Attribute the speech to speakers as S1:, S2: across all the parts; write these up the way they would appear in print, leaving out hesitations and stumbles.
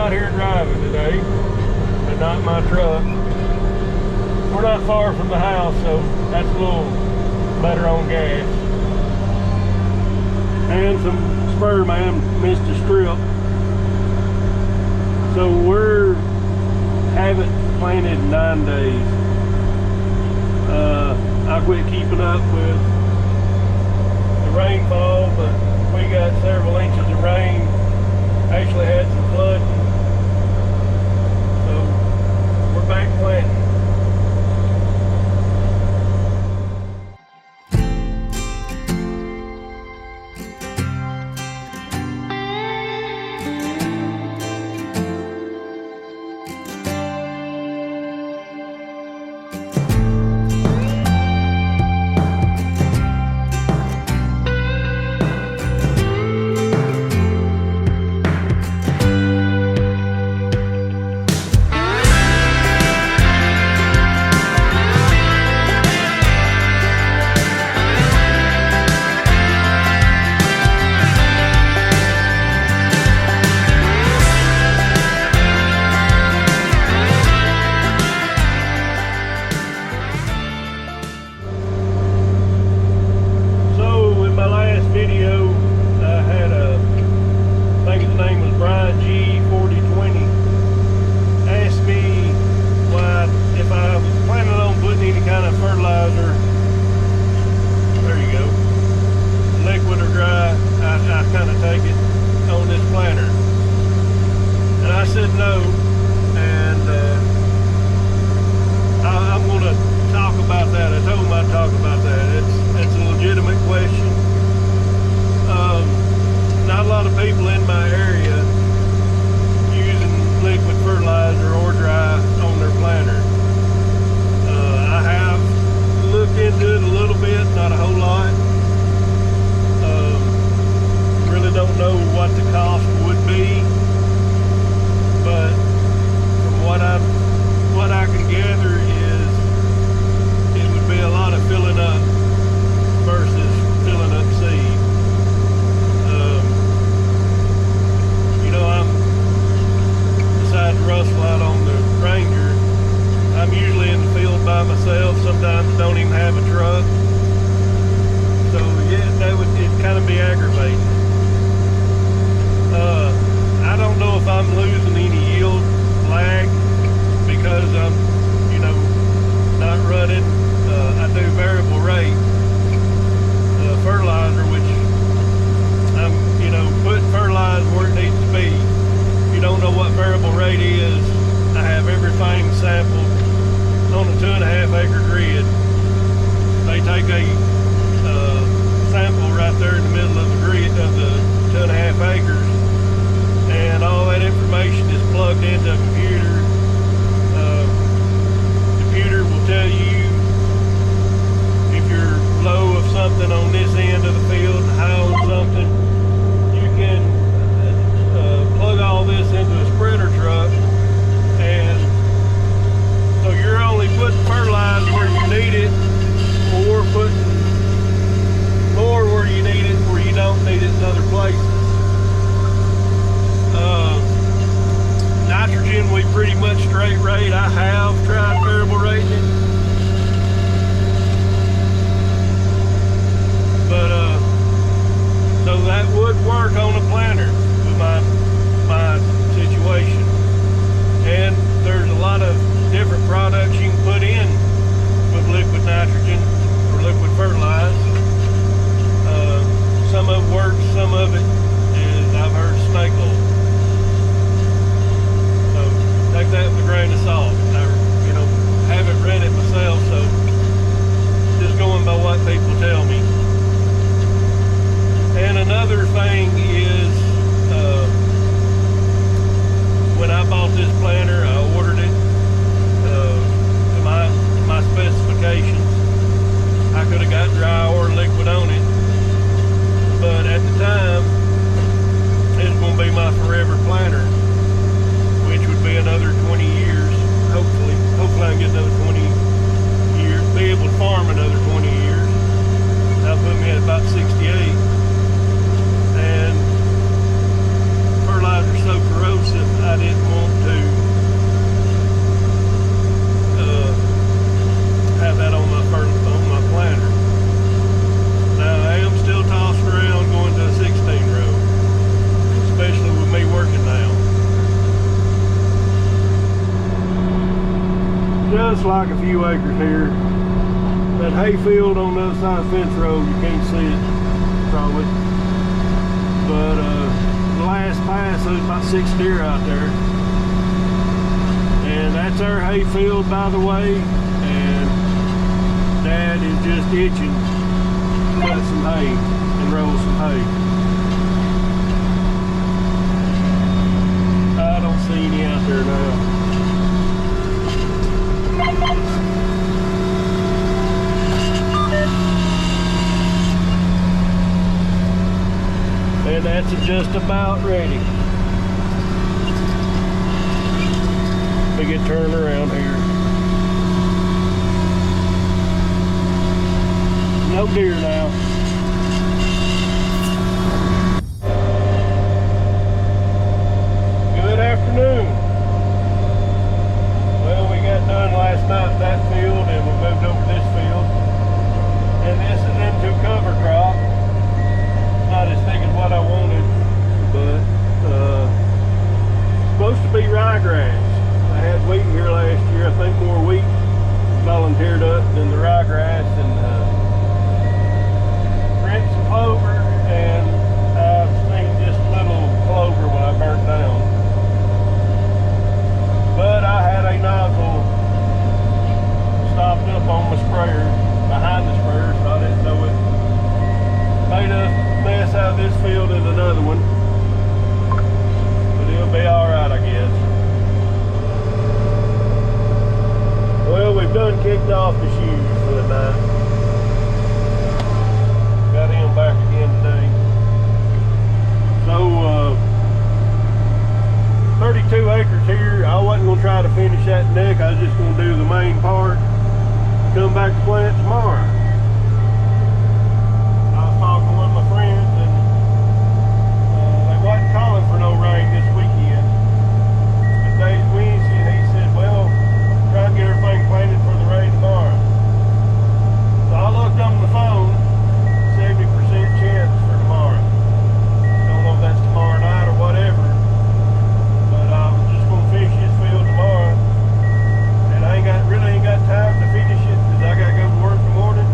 S1: out here driving today, but not my truck. We're not far from the house, so that's a little better on gas. And some spur man missed a strip. So we're haven't planted 9 days. I quit keeping up with the rainfall, but we got several inches of rain. Actually had some flooding. So we're back planting. Fertilizer, there you go, liquid or dry, I kind of take it on this planter. And I said no, and I'm going to talk about that. I told him I'd talk about that. It's a legitimate question. Not a lot of people in my area using liquid fertilizer or dry on their planter. I have looked into it a little bit, not a whole lot. Really don't know what the cost would be, but from what I can gather is it would be a lot of filling up versus filling up seed. You know, I'm besides Russell out on the Ranger, I'm usually in the field by myself. Sometimes don't even have a truck. So yeah, it'd kind of be aggravating. I don't know if I'm losing any yield lag because I'm, not running. I do variable rate fertilizer, which I'm, putting fertilizer where it needs to be. If you don't know what variable rate is, I have everything sampled on a 2.5 acre grid. They take a sample right there in the middle of the grid of the 2.5 acres, and all that information is plugged into a computer. Computer will tell you if you're low of something on this end of the field, high on something. You can plug all this into a spreader truck, and so you're only putting fertilizer where you need it, or putting more where you need it, where you don't need it in other places. Nitrogen, we pretty much straight rate. I have tried variable rating it, but so that would work on a planter with my situation. And there's a lot of different products you can put in with liquid nitrogen or liquid fertilizer. Some of it works, some of it is, I've heard, snake oil. So take that with a grain of salt. I haven't read it myself, so just going by what people tell me. And another thing is, when I bought this planter, I ordered it to my specifications. I could have got dry or liquid on it, but at the time it's going to be my forever planter, which would be another 20 years. Hopefully I can get another 20 years, be able to farm another 20 years. That'll put me at about 68. And like a few acres here. That hay field on the other side of the fence road, you can't see it probably. But the last pass, there's about 6 deer out there. And that's our hay field, by the way. And Dad is just itching to cut some hay and roll some hay. I don't see any out there now. And that's just about ready. We get turned around here. No deer now. Good afternoon. Well, we got done last night in that field and we moved over this field. And this is into cover crop. Not as thick as what I wanted, but supposed to be ryegrass. I had wheat here last year. I think more wheat volunteered up than the ryegrass, and rent some clover, and I've seen just a little clover when I burnt down. But I had a nozzle stopped up on my sprayer, behind the sprayer, so I didn't know it. Made a mess out of this field and another one, but it'll be alright, I guess. Well, we've done kicked off the shoes for the night. Got him back again today. So 32 acres here. I wasn't going to try to finish that neck. I was just going to do the main part, come back to plant tomorrow. Talking with my friends, and they wasn't calling for no rain this weekend. Today's Wednesday, and he said, well, try to get everything planted for the rain tomorrow. So I looked on the phone, 70% chance for tomorrow. Don't know if that's tomorrow night or whatever, but I was just going to finish this field tomorrow, and I really ain't got time to finish it because I got to go to work in the morning.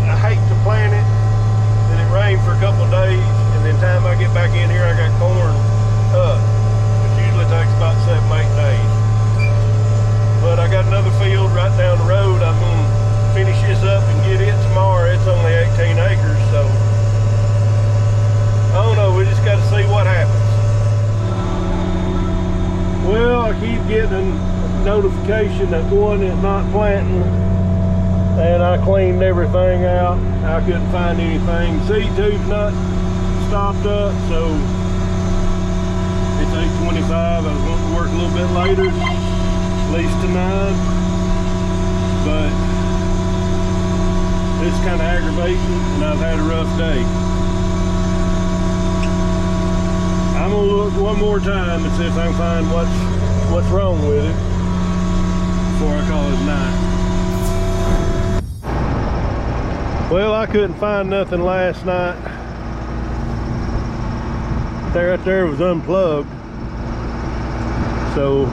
S1: I hate to plant it and it rained for a couple of days, and then time I get back in here I got corn up, which usually takes about 7-8 days. But I got another field right down the road. I'm going to finish this up and get it tomorrow. It's only 18 acres, so I don't know, we just got to see what happens. Well, I keep getting a notification that one is not planting, and I cleaned everything out. I couldn't find anything. C2's not stopped up, so it's 8:25. I was going to work a little bit later, at least to 9. But it's kind of aggravating, and I've had a rough day. I'm gonna look one more time and see if I can find what's wrong with it before I call it night. Well, I couldn't find nothing last night. Right there was unplugged. So,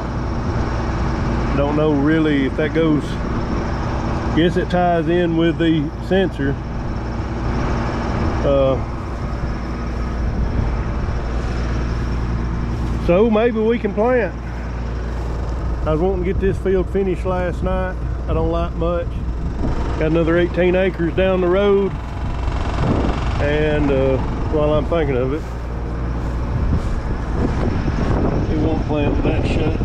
S1: don't know really if that goes, guess it ties in with the sensor. So maybe we can plant. I was wanting to get this field finished last night. I don't like much. Got another 18 acres down the road, and while I'm thinking of it, it won't plant with that shut.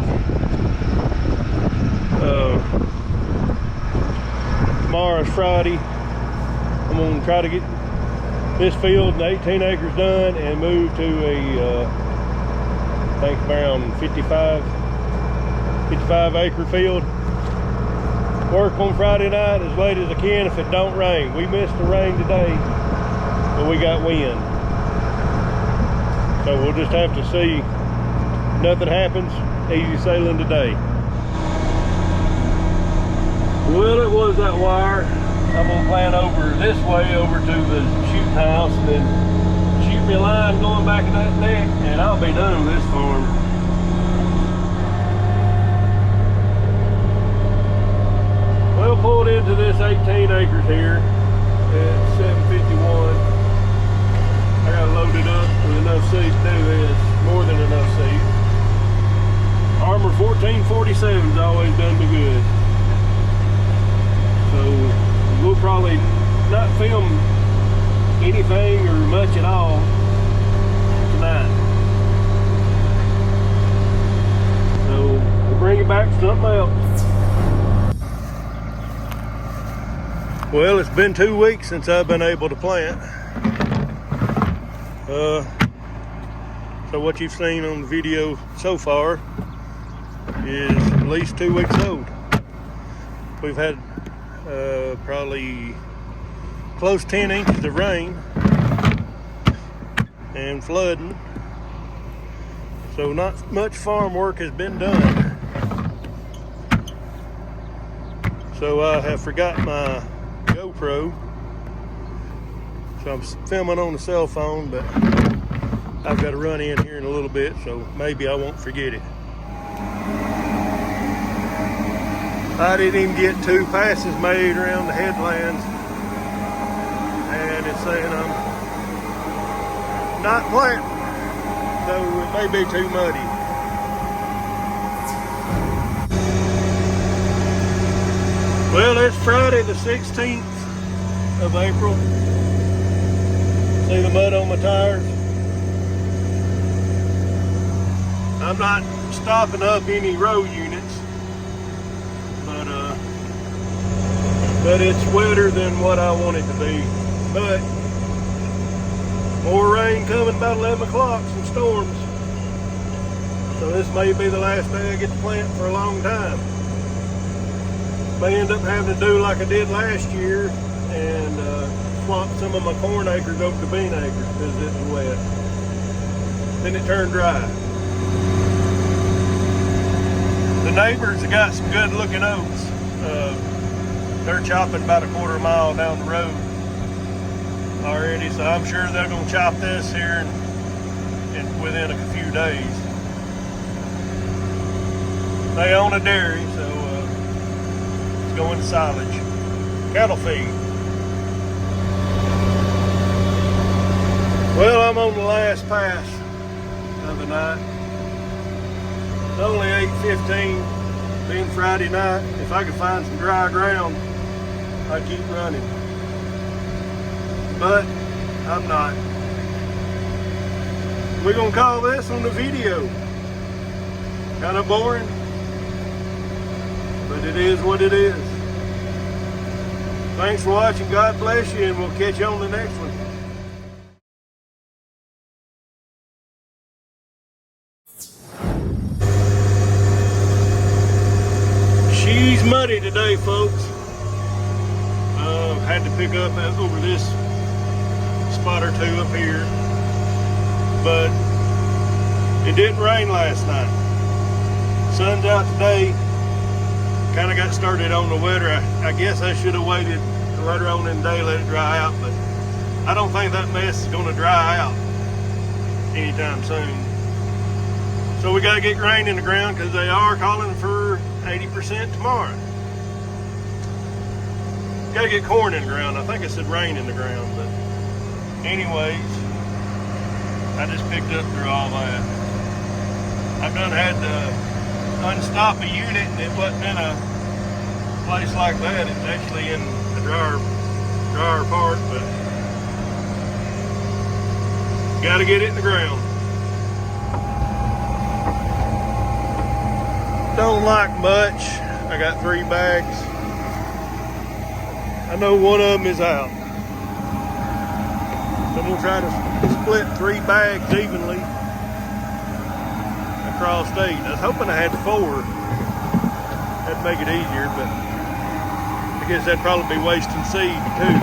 S1: Tomorrow's Friday. I'm going to try to get this field and 18 acres done and move to a I think around 55 acre field. Work on Friday night as late as I can if it don't rain. We missed the rain today, but we got wind. So we'll just have to see. Nothing happens, easy sailing today. Well, it was that wire. I'm gonna plan over this way over to the shooting house, and then shoot me a line going back in that deck, and I'll be done with this farm. Well, pulled into this 18 acres here at 751. I got loaded up with enough seed to do this, more than enough seed. Armor 1447's always done me good. So we'll probably not film anything or much at all tonight. So we'll bring it back to something else. Well, it's been 2 weeks since I've been able to plant. So what you've seen on the video so far is at least 2 weeks old. We've had probably close 10 inches of rain and flooding, so not much farm work has been done. So I have forgotten my GoPro, so I'm filming on the cell phone, but I've got to run in here in a little bit, so maybe I won't forget it. I didn't even get 2 passes made around the headlands, and it's saying I'm not planting, so it may be too muddy. Well, it's Friday the 16th of April. See the mud on my tires? I'm not stopping up any row units, but it's wetter than what I want it to be. But more rain coming about 11 o'clock, some storms. So this may be the last day I get to plant for a long time. May end up having to do like I did last year and swap some of my corn acres over to bean acres because it was wet. Then it turned dry. The neighbors have got some good looking oats. They're chopping about a quarter mile down the road already, so I'm sure they're going to chop this here in within a few days. They own a dairy, so it's going to silage. Cattle feed. Well, I'm on the last pass of the night. It's only 8:15, being Friday night. If I could find some dry ground, I'd keep running. But I'm not. We're gonna call this on the video. Kind of boring, but it is what it is. Thanks for watching. God bless you, and we'll catch you on the next one. She's muddy today, folks. Had to pick up over this spot or two up here, but it didn't rain last night. Sun's out today. Kind of got started on the wetter. I guess I should have waited later on in the day, let it dry out, but I don't think that mess is going to dry out anytime soon. So we got to get rain in the ground because they are calling for 80% tomorrow. Got to get corn in the ground. I think it said rain in the ground, but anyways, I just picked up through all that. I've done had to unstop a unit, and it wasn't in a place like that. It's actually in the drier part, but got to get it in the ground. Don't like much. I got 3 bags. I know one of them is out. So I'm gonna try to split 3 bags evenly across 8. I was hoping I had 4. That'd make it easier, but I guess that'd probably be wasting seed too.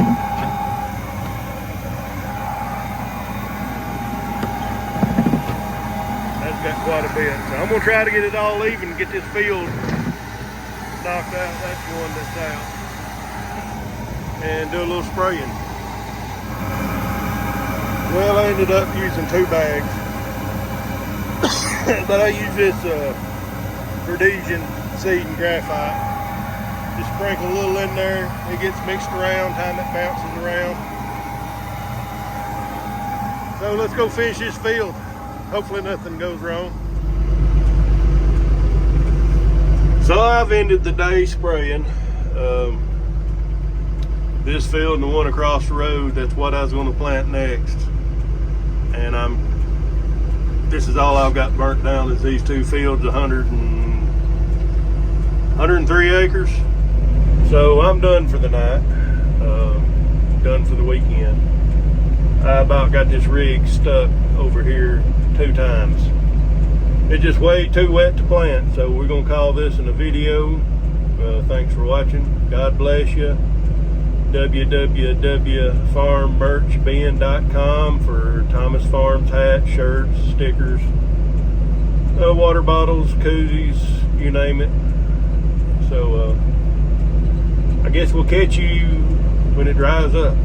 S1: That's got quite a bit. So I'm gonna try to get it all even and get this field knocked out. That's one that's out. And do a little spraying. Well, I ended up using 2 bags, but I use this Fertilizer seed and graphite. Just sprinkle a little in there. It gets mixed around, time it bounces around. So let's go finish this field. Hopefully nothing goes wrong. So I've ended the day spraying this field and the one across the road. That's what I was going to plant next. And this is all I've got burnt down is these 2 fields, 103 acres. So I'm done for the night, done for the weekend. I about got this rig stuck over here 2 times. It's just way too wet to plant, so we're gonna call this in a video. Thanks for watching. God bless you. www.farmmerchbin.com for Thomas Farms hats, shirts, stickers, water bottles, koozies, you name it. So I guess we'll catch you when it dries up.